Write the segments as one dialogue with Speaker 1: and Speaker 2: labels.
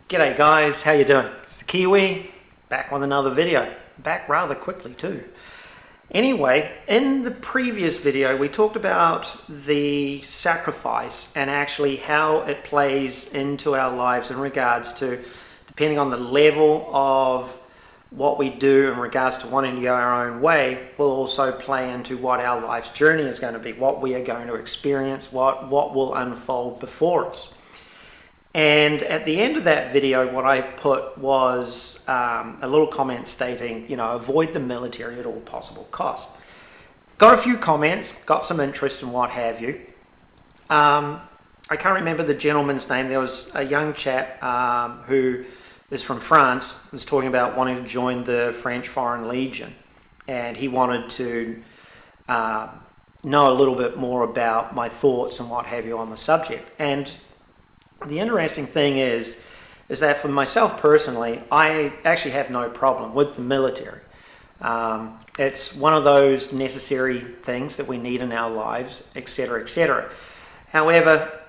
Speaker 1: G'day guys, how you doing? It's the Kiwi, back with another video. Back rather quickly too. Anyway, in the previous video we talked about the sacrifice and actually how it plays into our lives in regards to, depending on the level of what we do in regards to wanting to go our own way, will also play into what our life's journey is going to be, what we are going to experience, what will unfold before us. And at the end of that video, what I put was a little comment stating, avoid the military at all possible cost. Got a few comments, got some interest and what have you. I can't remember the gentleman's name. There was a young chap who is from France, was talking about wanting to join the French Foreign Legion. And he wanted to know a little bit more about my thoughts and what have you on the subject. And the interesting thing is that for myself personally, I actually have no problem with the military. It's one of those necessary things that we need in our lives, etc., etc. However,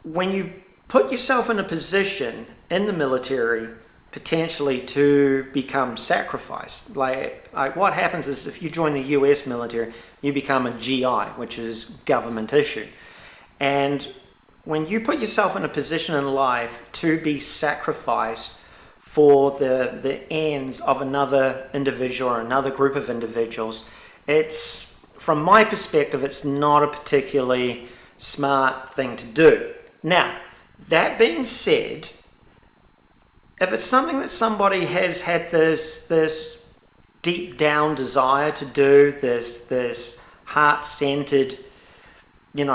Speaker 1: when you put yourself in a position in the military potentially to become sacrificed, like what happens is if you join the US military, you become a GI, which is government issued. And when you put yourself in a position in life to be sacrificed for the ends of another individual or another group of individuals, it's, from my perspective, it's not a particularly smart thing to do. Now, that being said, if it's something that somebody has had this deep down desire to do, this heart-centered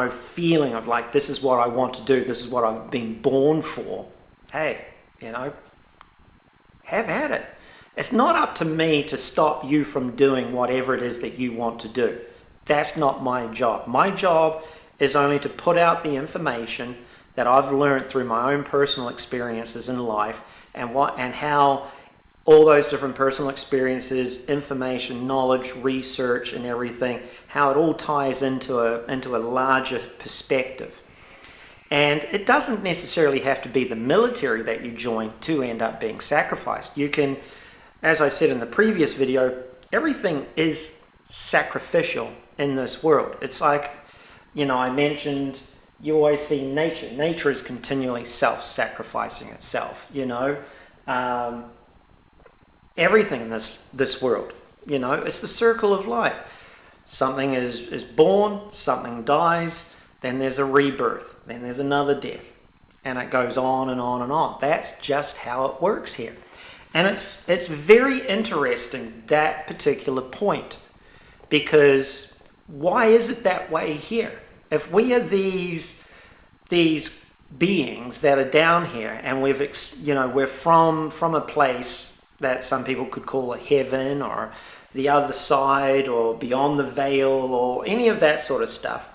Speaker 1: feeling of like, this is what I want to do, this is what I've been born for, hey, have at it. It's not up to me to stop you from doing whatever it is that you want to do. That's not my job. My job is only to put out the information that I've learned through my own personal experiences in life and how all those different personal experiences, information, knowledge, research, and everything, how it all ties into a larger perspective. And it doesn't necessarily have to be the military that you join to end up being sacrificed. You can, as I said in the previous video, everything is sacrificial in this world. It's like, I mentioned, you always see nature. Nature is continually self-sacrificing itself, everything in this world, it's the circle of life. Something is born, something dies, then there's a rebirth, then there's another death, and it goes on and on and on. That's just how it works here. And it's very interesting, that particular point, because why is it that way here? If we are these beings that are down here, and we're from a place that some people could call a heaven or the other side or beyond the veil or any of that sort of stuff,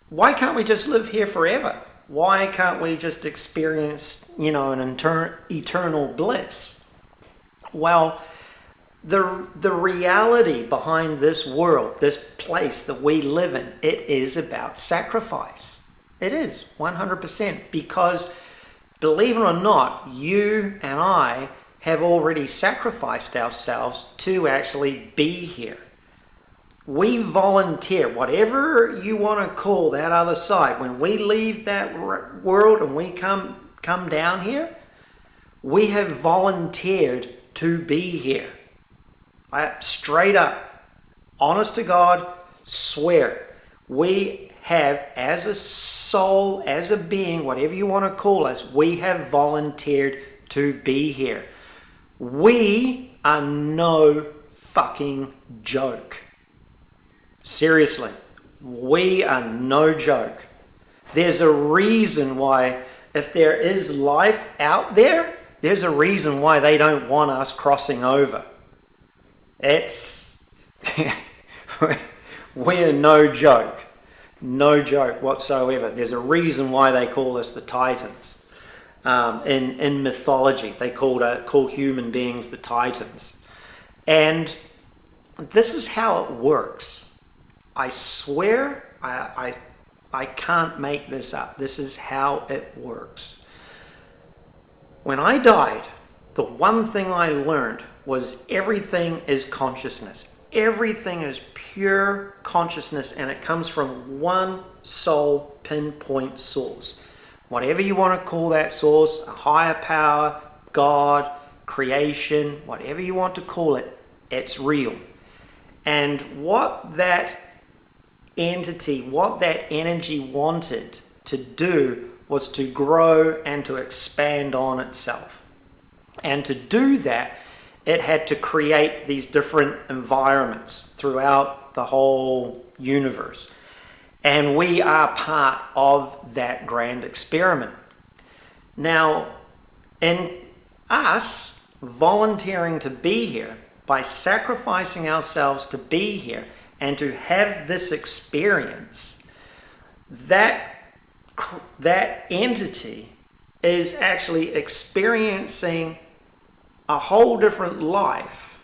Speaker 1: why can't we just live here forever? Why can't we just experience, an eternal bliss? Well, the reality behind this world, this place that we live in, it is about sacrifice. It is 100%, because believe it or not, you and I have already sacrificed ourselves to actually be here. We volunteer, whatever you want to call that other side. When we leave that world and we come down here, we have volunteered to be here. Straight up, honest to God, swear, we have, as a soul, as a being, whatever you want to call us, we have volunteered to be here. We are no fucking joke. Seriously, we are no joke. There's a reason why, if there is life out there, there's a reason why they don't want us crossing over. We're no joke. No joke whatsoever. There's a reason why they call us the Titans. In mythology, they call human beings the Titans. And this is how it works. I swear, I can't make this up. This is how it works. When I died, the one thing I learned was everything is consciousness. Everything is pure consciousness, and it comes from one sole pinpoint source. Whatever you want to call that source, a higher power, God, creation, whatever you want to call it, it's real. And what that entity, what that energy wanted to do was to grow and to expand on itself. And to do that, it had to create these different environments throughout the whole universe. And we are part of that grand experiment. Now, in us volunteering to be here, by sacrificing ourselves to be here and to have this experience, that entity is actually experiencing a whole different life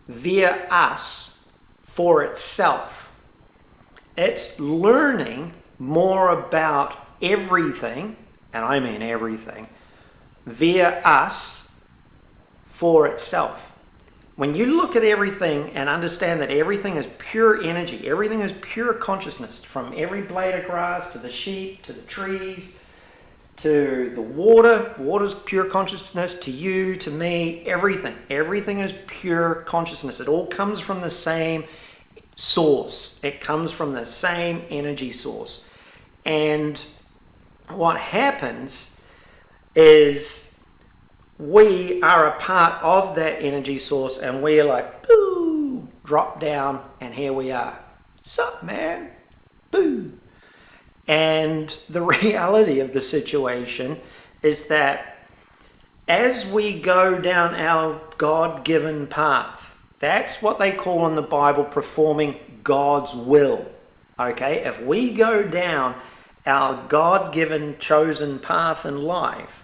Speaker 1: via us for itself. It's learning more about everything, and I mean everything, via us for itself. When you look at everything and understand that everything is pure energy, everything is pure consciousness, from every blade of grass to the sheep, to the trees, to the water's pure consciousness, to you, to me, everything is pure consciousness. It all comes from the same source. It comes from the same energy source. And what happens is we are a part of that energy source, and we're like, boo, drop down, and here we are. Sup, man? Boo. And the reality of the situation is that as we go down our God-given path, that's what they call in the Bible performing God's will. Okay? If we go down our God-given chosen path in life,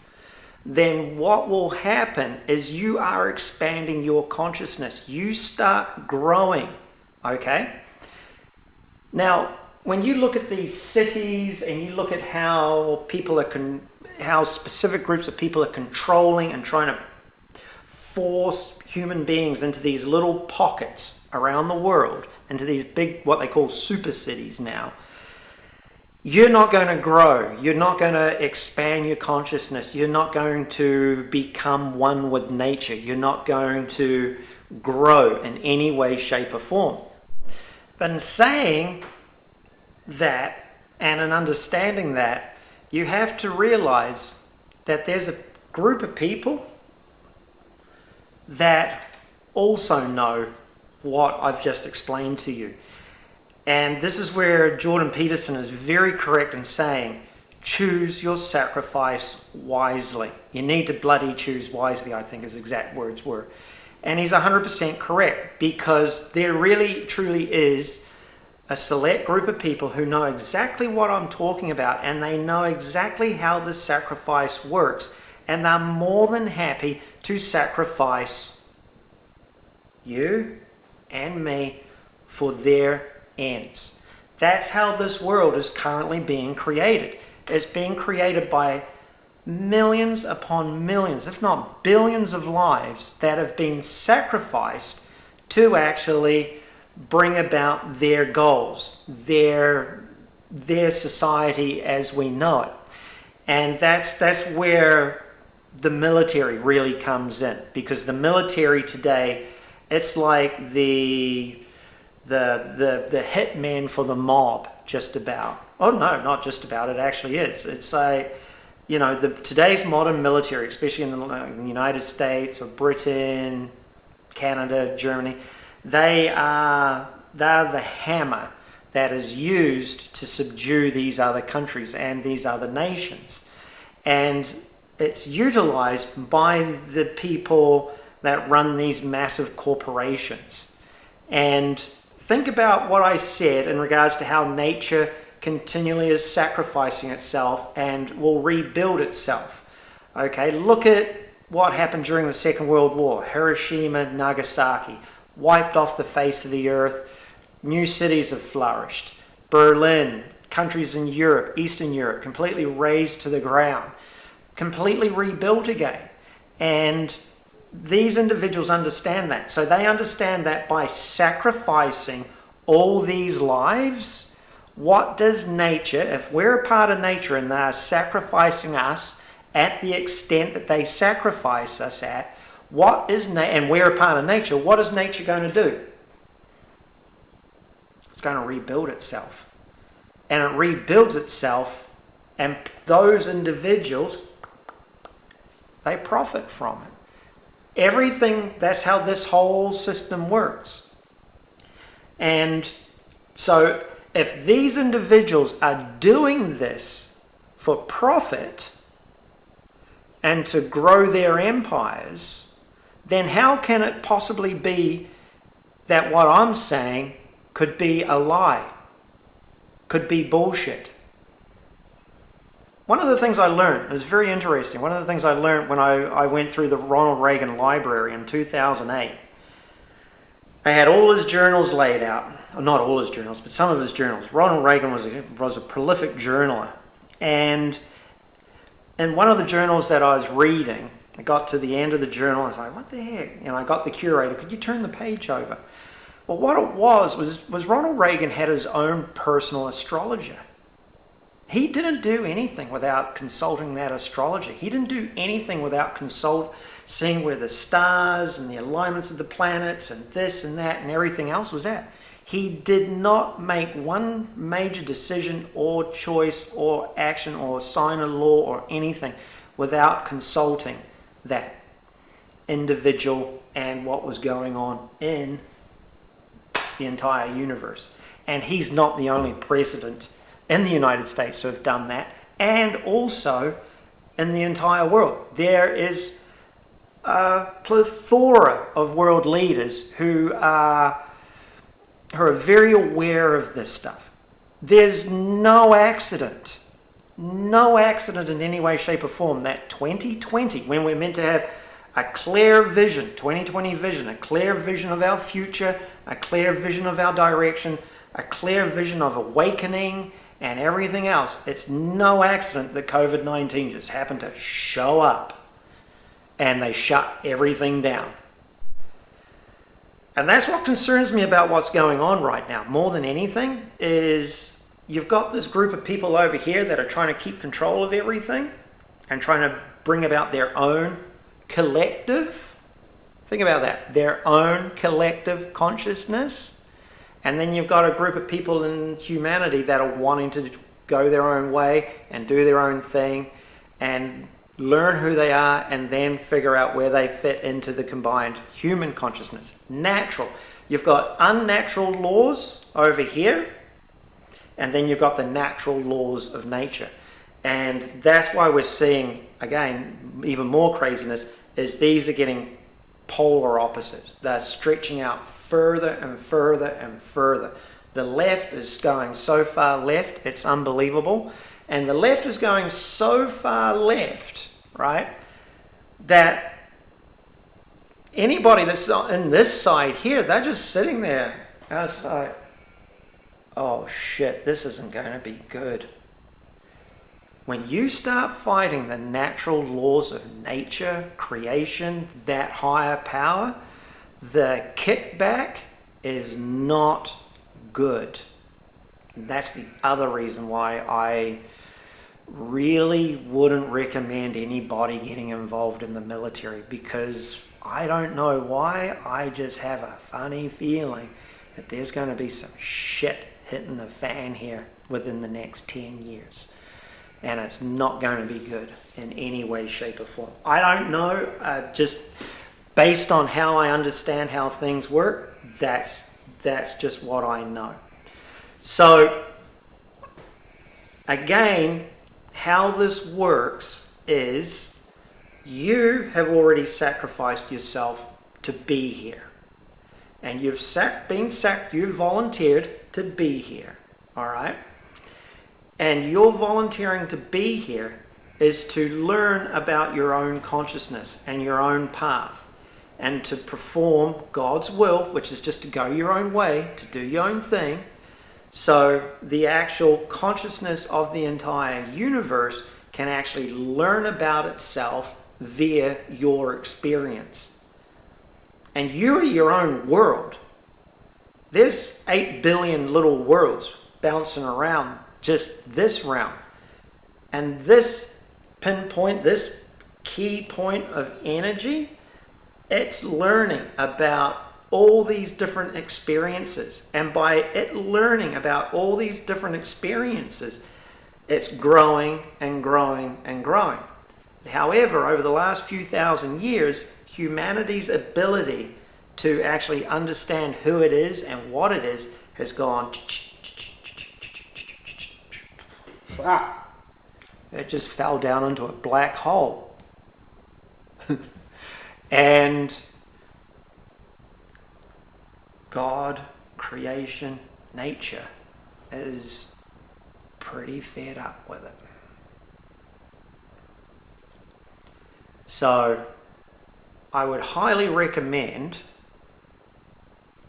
Speaker 1: then what will happen is you are expanding your consciousness. You start growing. Okay? Now, when you look at these cities and you look at how people are, how specific groups of people are controlling and trying to force human beings into these little pockets around the world, into these big, what they call super cities now, you're not going to grow. You're not going to expand your consciousness. You're not going to become one with nature. You're not going to grow in any way, shape, or form. But in saying that and in understanding that, you have to realize that there's a group of people that also know what I've just explained to you. And this is where Jordan Peterson is very correct in saying, choose your sacrifice wisely. You need to bloody choose wisely, I think his exact words were. And he's 100% correct, because there really, truly is a select group of people who know exactly what I'm talking about, and they know exactly how this sacrifice works, and they're more than happy to sacrifice you and me for their ends. That's how this world is currently being created. It's being created by millions upon millions, if not billions of lives that have been sacrificed to actually bring about their goals, their society as we know it. And that's where the military really comes in, because the military today, it's like the hitman for the mob, just about. Oh no, not just about, it actually is. It's like, you know, today's modern military, especially in the United States or Britain, Canada, Germany, they're the hammer that is used to subdue these other countries and these other nations. And it's utilized by the people that run these massive corporations. And think about what I said in regards to how nature continually is sacrificing itself and will rebuild itself. Okay, look at what happened during the Second World War. Hiroshima, Nagasaki, wiped off the face of the earth. New cities have flourished. Berlin, countries in Europe, Eastern Europe, completely razed to the ground. completely rebuilt again. And these individuals understand that. So they understand that by sacrificing all these lives, what does nature, if we're a part of nature and they're sacrificing us at the extent that they sacrifice us at, and we're a part of nature, what is nature going to do? It's going to rebuild itself. And it rebuilds itself, and those individuals, they profit from it. Everything, that's how this whole system works. And so if these individuals are doing this for profit and to grow their empires, then how can it possibly be that what I'm saying could be a lie, could be bullshit? One of the things I learned, it was very interesting, one of the things I learned when I went through the Ronald Reagan library in 2008, they had all his journals laid out. Not all his journals, but some of his journals. Ronald Reagan was a prolific journaler. And in one of the journals that I was reading, I got to the end of the journal, and I was like, what the heck? And I got the curator, could you turn the page over? Well, what it was Ronald Reagan had his own personal astrologer. He didn't do anything without consulting that astrologer. He didn't do anything without seeing where the stars and the alignments of the planets and this and that and everything else was at. He did not make one major decision or choice or action or sign a law or anything without consulting that individual and what was going on in the entire universe. And he's not the only president in the United States to have done that, and also in the entire world. There is a plethora of world leaders who are very aware of this stuff. There's no accident in any way, shape or form that 2020, when we're meant to have a clear vision, 2020 vision, a clear vision of our future, a clear vision of our direction, a clear vision of awakening and everything else, it's no accident that COVID-19 just happened to show up and they shut everything down. And that's what concerns me about what's going on right now. More than anything is you've got this group of people over here that are trying to keep control of everything and trying to bring about their own collective, think about that, their own collective consciousness. And then you've got a group of people in humanity that are wanting to go their own way and do their own thing and learn who they are and then figure out where they fit into the combined human consciousness. Natural. You've got unnatural laws over here, and then you've got the natural laws of nature. And that's why we're seeing, again, even more craziness, is these are getting polar opposites. They're stretching out further and further and further. The left is going so far left, it's unbelievable. And the left is going so far left, right, that anybody that's in this side here, they're just sitting there. I was like, oh shit, this isn't going to be good. When you start fighting the natural laws of nature, creation, that higher power, the kickback is not good. And that's the other reason why I really wouldn't recommend anybody getting involved in the military, because I don't know why, I just have a funny feeling that there's going to be some shit hitting the fan here within the next 10 years. And it's not going to be good in any way, shape or form. I don't know, just based on how I understand how things work, that's just what I know. So, again, how this works is you have already sacrificed yourself to be here. And you've volunteered to be here, all right? And your volunteering to be here is to learn about your own consciousness and your own path, and to perform God's will, which is just to go your own way, to do your own thing. So the actual consciousness of the entire universe can actually learn about itself via your experience. And you're your own world. There's 8 billion little worlds bouncing around just this realm. And this pinpoint, this key point of energy, it's learning about all these different experiences. And by it learning about all these different experiences, it's growing and growing and growing. However, over the last few thousand years, humanity's ability to actually understand who it is and what it is has gone. It just fell down into a black hole. And God, creation, nature is pretty fed up with it. So I would highly recommend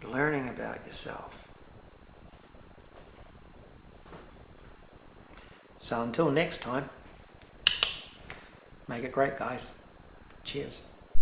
Speaker 1: learning about yourself. So until next time, make it great, guys. Cheers.